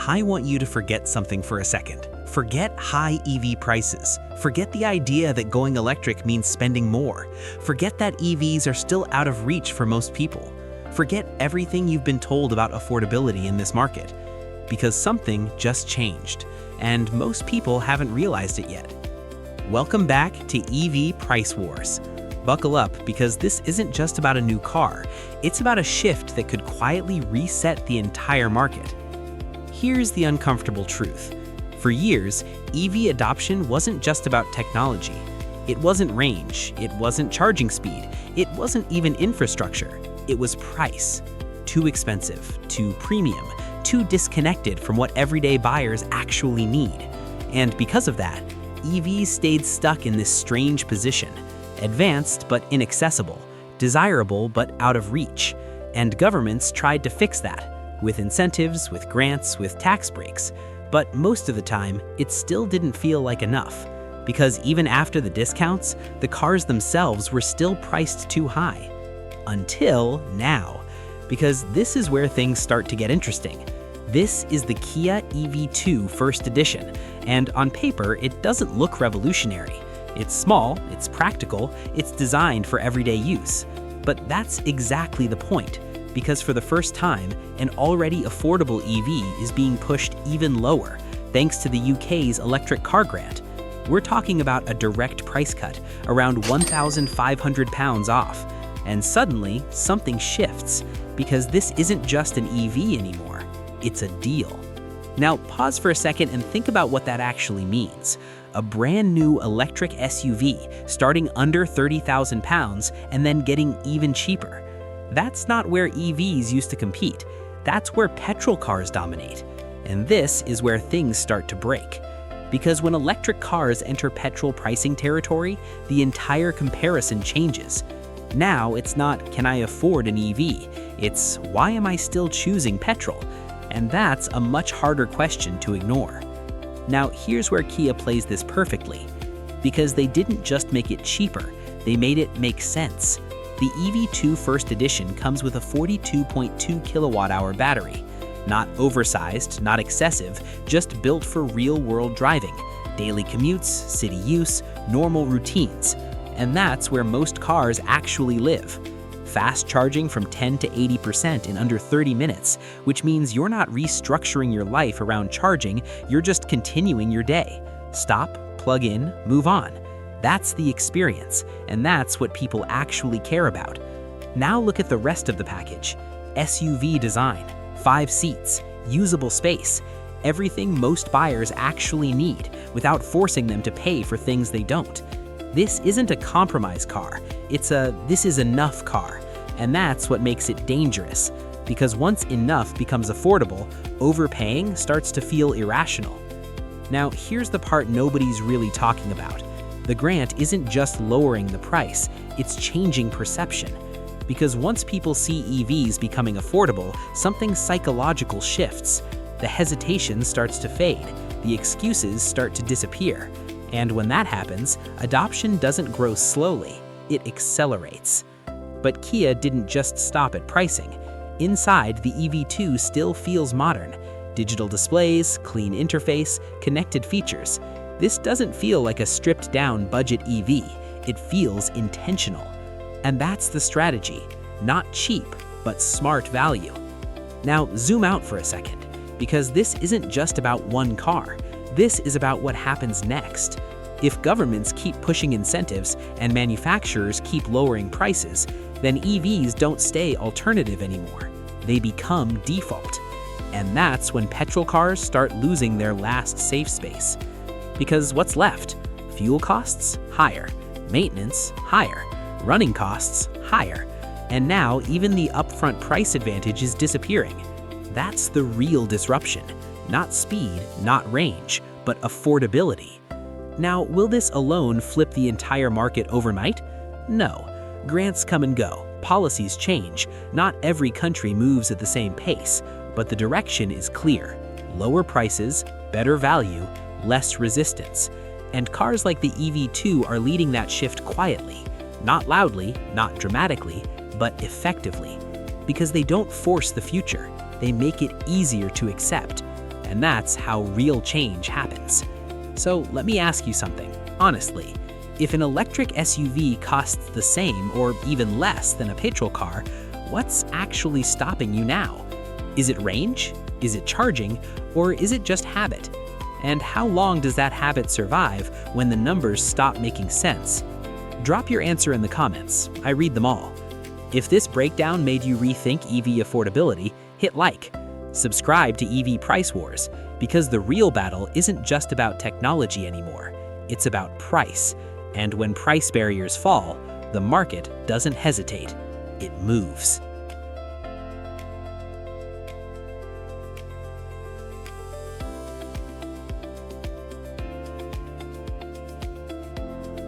I want you to forget something for a second. Forget high EV prices. Forget the idea that going electric means spending more. Forget that EVs are still out of reach for most people. Forget everything you've been told about affordability in this market. Because something just changed, and most people haven't realized it yet. Welcome back to EV Price Wars. Buckle up, because this isn't just about a new car, it's about a shift that could quietly reset the entire market. Here's the uncomfortable truth. For years, EV adoption wasn't just about technology. It wasn't range, it wasn't charging speed, it wasn't even infrastructure. It was price. Too expensive, too premium, too disconnected from what everyday buyers actually need. And because of that, EVs stayed stuck in this strange position. Advanced but inaccessible, desirable but out of reach. And governments tried to fix that, with incentives, with grants, with tax breaks. But most of the time, it still didn't feel like enough. Because even after the discounts, the cars themselves were still priced too high. Until now. Because this is where things start to get interesting. This is the Kia EV2 First Edition, and on paper, it doesn't look revolutionary. It's small, it's practical, it's designed for everyday use. But that's exactly the point, because for the first time, an already affordable EV is being pushed even lower, thanks to the UK's electric car grant. We're talking about a direct price cut, around £1,500 off. And suddenly, something shifts, because this isn't just an EV anymore, it's a deal. Now, pause for a second and think about what that actually means. A brand new electric SUV starting under £30,000 and then getting even cheaper. That's not where EVs used to compete. That's where petrol cars dominate. And this is where things start to break. Because when electric cars enter petrol pricing territory, the entire comparison changes. Now it's not, can I afford an EV? It's, why am I still choosing petrol? And that's a much harder question to ignore. Now here's where Kia plays this perfectly. Because they didn't just make it cheaper, they made it make sense. The EV2 First Edition comes with a 42.2 kilowatt-hour battery. Not oversized, not excessive, just built for real-world driving, daily commutes, city use, normal routines. And that's where most cars actually live. Fast charging from 10 to 80% in under 30 minutes, which means you're not restructuring your life around charging, you're just continuing your day. Stop, plug in, move on. That's the experience, and that's what people actually care about. Now look at the rest of the package. SUV design, 5 seats, usable space, everything most buyers actually need without forcing them to pay for things they don't. This isn't a compromise car, it's a this is enough car. And that's what makes it dangerous. Because once enough becomes affordable, overpaying starts to feel irrational. Now here's the part nobody's really talking about. The grant isn't just lowering the price, it's changing perception. Because once people see EVs becoming affordable, something psychological shifts. The hesitation starts to fade, the excuses start to disappear. And when that happens, adoption doesn't grow slowly, it accelerates. But Kia didn't just stop at pricing. Inside, the EV2 still feels modern. Digital displays, clean interface, connected features. This doesn't feel like a stripped-down budget EV. It feels intentional. And that's the strategy. Not cheap, but smart value. Now, zoom out for a second, because this isn't just about one car. This is about what happens next. If governments keep pushing incentives and manufacturers keep lowering prices, then EVs don't stay alternative anymore. They become default. And that's when petrol cars start losing their last safe space. Because what's left? Fuel costs? Higher. Maintenance? Higher. Running costs? Higher. And now even the upfront price advantage is disappearing. That's the real disruption. Not speed, not range, but affordability. Now, will this alone flip the entire market overnight? No. Grants come and go, policies change, not every country moves at the same pace, but the direction is clear. Lower prices, better value, less resistance. And cars like the EV2 are leading that shift quietly, not loudly, not dramatically, but effectively. Because they don't force the future, they make it easier to accept. And that's how real change happens. So let me ask you something, honestly. If an electric SUV costs the same or even less than a petrol car, what's actually stopping you now? Is it range? Is it charging? Or is it just habit? And how long does that habit survive when the numbers stop making sense? Drop your answer in the comments. I read them all. If this breakdown made you rethink EV affordability, hit like. Subscribe to EV Price Wars, because the real battle isn't just about technology anymore. It's about price. And when price barriers fall, the market doesn't hesitate. It moves.